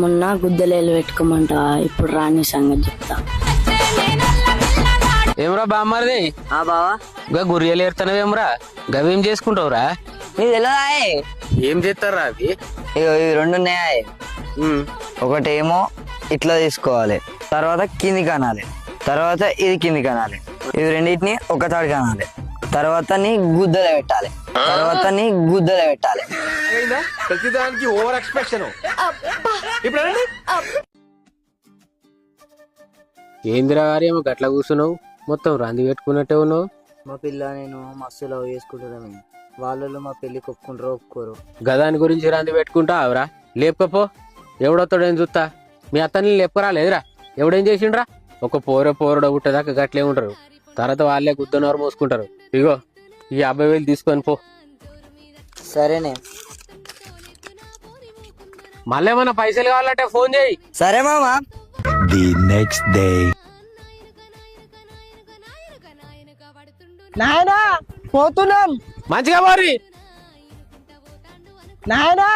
మొన్న గుద్దలేలు పెట్టుకోమంటా, ఇప్పుడు రాని సంగతి చెప్తా. ఏమరా బామ్మది బావా గా గుర్రెలు ఏరుతానవేమరా? గవేం చేసుకుంటావురా? నీకు తెలియదా? ఏం చేస్తారా అవి? ఇవి రెండు ఉన్నాయా? ఒకటేమో ఇట్లా తీసుకోవాలి, తర్వాత కింది కనాలి, తర్వాత ఇది కింది కనాలి, ఇవి రెండింటిని ఒక తాడు కనాలి, తర్వాత నీ గుద్దలు పెట్టాలి, తర్వాత నీ గుద్దలు పెట్టాలి. ప్రతిదానికి ఓవర్ ఎక్స్ప్రెషన్. ఏందిరా గారేమో గట్ల కూర్చున్నావు? మొత్తం రంది పెట్టుకున్నట్టే ఉన్నావు. మా పిల్ల నేను మస్తు లవ్ చేసుకుంటున్నాము. వాళ్ళు మా పెళ్లి ఒప్పుకుంటారో ఒప్పుకోరు. గదాని గురించి రంది పెట్టుకుంటా అవరా? లేపకపో, ఎవడొస్తాడేం చూస్తా. మీ అత్తని లేపకరా లేదురా? ఎవడేం చేసిండ్రా? ఒక పోరడు పుట్టేదాకా గట్లే ఉంటారు, తర్వాత వాళ్ళే గుద్దనవారు మోసుకుంటారు. ఇగో ఈ 50,000 తీసుకొని పో. సరేనే. మళ్ళీ ఏమన్నా పైసలు కావాలంటే ఫోన్ చేయి. సరే మామా. The next day. నాయనా పోతున్నాం. మంచిగా మరి నాయనా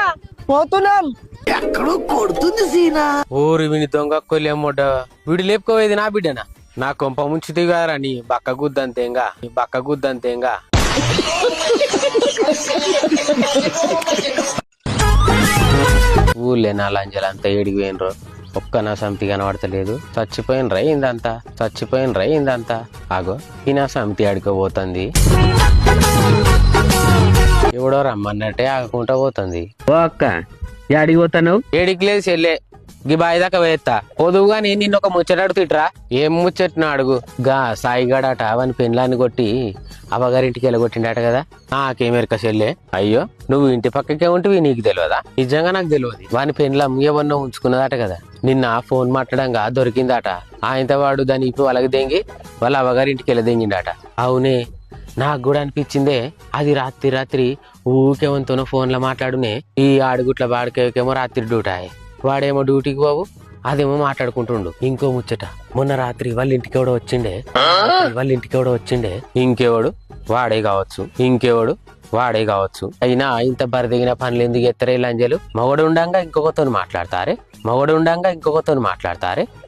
పోతున్నాం. ఎక్కడో కొడుతుంది సీనా. ఊరి విని దొంగ కొల్లేమోడ వీడు లేపుకోవేది నా బిడ్డనా? నా కొంప ముంచితే గారా నీ బక్క గుద్దంతేంగా, నీ బక్క గుద్దంతేంగా. ఊళ్ళే నా లంజలంతా ఏడికి పోయినరు, ఒక్క నా సమితి కనబడతలేదు. చచ్చిపోయినరా ఇందంతా. ఆగో ఈ నా సమితి ఆడుకోబోతుంది. ఎవడో రమ్మన్నట్టే ఆగకుండా పోతుంది. ఓ అక్క ఏడికి పోతాను? ఏడికి లేదు చెల్లె, గీ బాయి దాకా వేస్తా. పొదువుగా నేను నిన్న ఒక ముచ్చటాడు తిట్రా. ఏం ముచ్చట్న అడుగు. గా సాయిగాడట అవని పెండ్లాన్ని కొట్టి అవ్వగారింటికి వెళ్ళగొట్టిండట కదా. నాకేమెరక చెల్లె? అయ్యో నువ్వు ఇంటి పక్కకే ఉంటివి, నీకు తెలియదా? నిజంగా నాకు తెలియదు. వాని పెండ్లం ఎవరినో ఉంచుకున్నదట కదా. నిన్న ఫోన్ మాట్లాడంగా దొరికిందట. ఆయనతో వాడు దాన్ని ఇప్పు వాళ్ళకి దెంగి వాళ్ళ అవ్వగారింటికి వెళ్ళ దెంగిండట. అవునే, నాకు కూడా అనిపించిందే. అది రాత్రి ఊకేవంతోనో ఫోన్లో మాట్లాడునే. ఈ ఆడుగుట్ల వాడికేమో రాత్రి డ్యూటాయే, వాడేమో డ్యూటీకి బాబు, అదేమో మాట్లాడుకుంటుండు. ఇంకో ముచ్చట, మొన్న రాత్రి వాళ్ళ ఇంటికి ఎవడో వచ్చిండే. ఇంకెవడు? వాడే కావచ్చు. అయినా ఇంత బరిదిగిన పనులు ఎందుకు ఎత్తరే లంజలు? మగడు ఉండంగా ఇంకొకతో మాట్లాడతారే.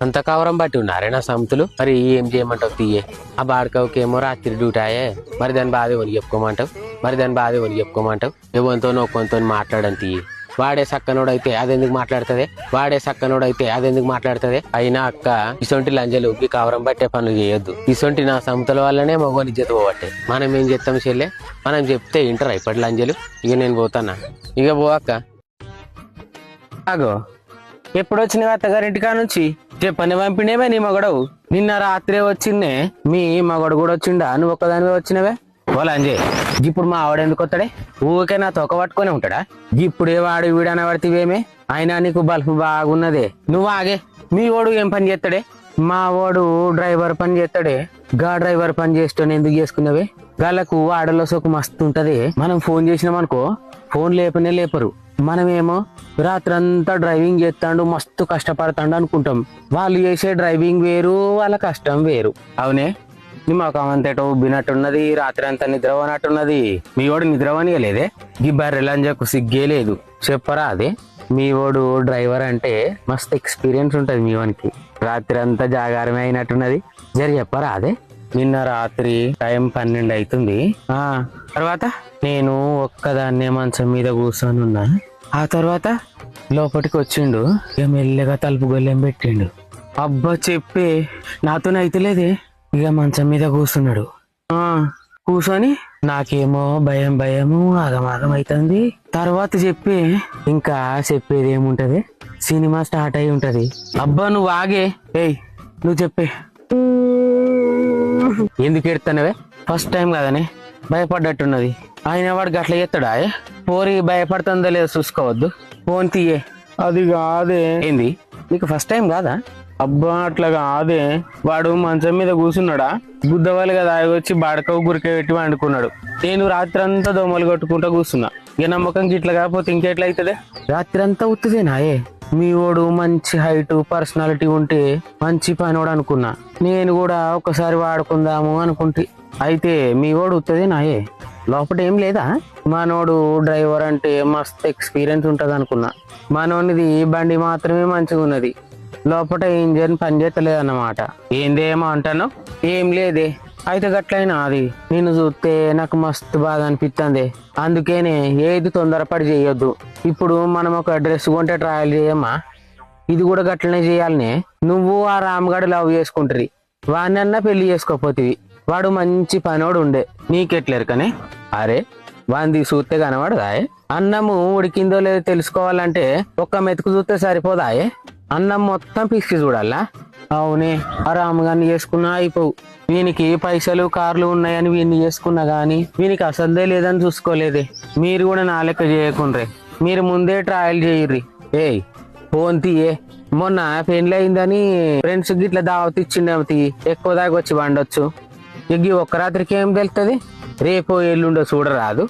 అంత కవరం బట్టి ఉన్నారే నా సమితులు. మరి ఏం చేయమంటావు తీయే? ఆ బాడకవుకేమో రాత్రి డ్యూటాయే, మరి దాని బాధ ఎవరికి చెప్పుకోమంటావు? ఎవరితోనో కొంత మాట్లాడని తీయే. వాడే సక్కనోడైతే అదెందుకు మాట్లాడుతుంది? అయినా అక్క ఇసొంటి లంజలు ఈ కవరం బట్టే పనులు చేయొద్దు. ఇసొంటి నా సమితుల వల్లనే మగవాని ఇజ్జత పోవట్టే. మనం ఏం చెప్తాం చెల్లె? మనం చెప్తే ఇంటరా ఇప్పటి లంజలు? ఇక నేను పోతానా? ఇక పో అక్క. ఆగో ఎప్పుడు వచ్చినవి అత్తగారింటికా నుంచి? చెప్పని పంపిణేవే నీ మగడవు. నిన్న రాత్రే వచ్చిందే. మీ మగడు కూడా వచ్చిండా? నువ్వు ఒక్కదానివే వచ్చినవే. ఓలాంజే ఇప్పుడు మా ఆవిడ ఎందుకు వస్తాడే? ఊరికే నా తొక్క పట్టుకొని ఉంటాడా? ఇప్పుడే వాడు వీడన పడితేవేమే? అయినా నీకు బల్బు బాగున్నదే. నువ్వు ఆగే. మీ ఓడు ఏం పని చేస్తాడే? మా ఓడు డ్రైవర్ పని చేస్తాడే. గా డ్రైవర్ పని చేస్తాను ఎందుకు చేసుకున్నవే? గాళ్ళకు ఆడలో సోకు మస్తు ఉంటది. మనం ఫోన్ చేసినామనుకో, ఫోన్ లేపరు. మనమేమో రాత్రంతా డ్రైవింగ్ చేస్తాడు, మస్తు కష్టపడతాడు అనుకుంటాం. వాళ్ళు చేసే డ్రైవింగ్ వేరు, వాళ్ళ కష్టం వేరు. అవునే, నీ మొఖం అంతేటో ఉబ్బినట్టున్నది, రాత్రి అంతా నిద్రపోనట్టున్నది. మీ ఓడు నిద్రవనియలేదే? ఈ బర్రెలంజకు సిగ్గే లేదు. చెప్పరా అదే? మీ ఓడు డ్రైవర్ అంటే మస్తు ఎక్స్పీరియన్స్ ఉంటది మీ వానికి. రాత్రి అంతా జాగారమే అయినట్టున్నది. చెప్పరా అదే? నిన్న రాత్రి టైం 12 అవుతుంది. తర్వాత నేను ఒక్కదాన్నే మంచం మీద కూర్చొని ఉన్నా. ఆ తర్వాత లోపలికి వచ్చిండు. ఇక మెల్లగా తలుపు గొల్లెం పెట్టిండు. అబ్బా చెప్పే నాతోనైతలేదే. ఇక మంచం మీద కూర్చున్నాడు. కూర్చొని నాకేమో భయము ఆగమాగం అవుతుంది. తర్వాత చెప్పి ఇంకా చెప్పేది ఏముంటది, సినిమా స్టార్ట్ అయి ఉంటది. అబ్బా నువ్వు ఆగే. నువ్వు చెప్పే. ఎందుకు ఎడతానవే? ఫస్ట్ టైం కదనే, భయపడ్డట్టున్నది. ఆయన వాడు గట్ల చేస్తాడా? పోరి భయపడుతుందో లేదో చూసుకోవద్దు. ఫోన్ తీయే. అది కాదే. ఏంది? నీకు ఫస్ట్ టైం కాదా? అబ్బా అట్లా కాదే. వాడు మంచం మీద కూర్చున్నాడా, గుద్దవాళ్ళు కదా వచ్చి బాడకవు గురిక పెట్టి వండుకున్నాడు. నేను రాత్రి అంతా దోమలు కొట్టుకుంటా కూర్చున్నా. ఇక నమ్మకం గిట్లా కాకపోతే ఇంకెట్లా అవుతుంది? రాత్రి అంతా ఉత్తుదేనాయే. మీ ఓడు మంచి హైట్ పర్సనాలిటీ ఉంటే మంచి పనివాడు అనుకున్నా. నేను కూడా ఒకసారి వాడుకుందాము అనుకుంటే అయితే మీ వాడు ఉత్తది నాయే లోపల ఏం లేదా? మనోడు డ్రైవర్ అంటే మస్తు ఎక్స్పీరియన్స్ ఉంటది అనుకున్నా. మనోనిది బండి మాత్రమే మంచిగా ఉన్నది, లోపల ఇంజన్ పనిచేస్తలేదు అన్నమాట. ఏందేమో అంటాను? ఏం లేదే. అయితే గట్లయినా అది నిన్ను చూస్తే నాకు మస్తు బాధ అనిపిస్తుంది. అందుకేనే ఏది తొందరపడి చేయొద్దు. ఇప్పుడు మనం ఒక డ్రెస్ కొంటే ట్రయల్ చేయమ్మా, ఇది కూడా గట్లనే చేయాలనే. నువ్వు ఆ రామ్గాడు లవ్ చేసుకుంటారు, వాడినన్నా పెళ్లి చేసుకోపోతివి. వాడు మంచి పనోడు ఉండే, నీకెట్లేరు కానీ. అరే వాంది చూస్తే కనబడదాయే? అన్నము ఉడికిందో లేదో తెలుసుకోవాలంటే ఒక్క మెతుకు చూస్తే సరిపోదాయే? అన్నం మొత్తం పిసికి చూడాలా? అవునే, ఆ రామగారిని చేసుకున్నా అయిపోవు. వీనికి పైసలు కార్లు ఉన్నాయని వీడిని చేసుకున్నా గానీ వీనికి అసలుదే లేదని చూసుకోలేదే. మీరు కూడా నా లెక్క చేయకుండ్రే, మీరు ముందే ట్రయల్ చేయర్రి. ఏయ్ ఫోన్ తీయే, మొన్న పెళ్లి అయిందని ఫ్రెండ్స్ గిట్లా దావత్ ఇచ్చిండేమతి, ఎక్కువ దాకా వచ్చి వండొచ్చు. ఇగ్గి ఒక్క రాత్రికి ఏం తెలుస్తుంది? రేపో ఎల్లుండో చూడరాదు.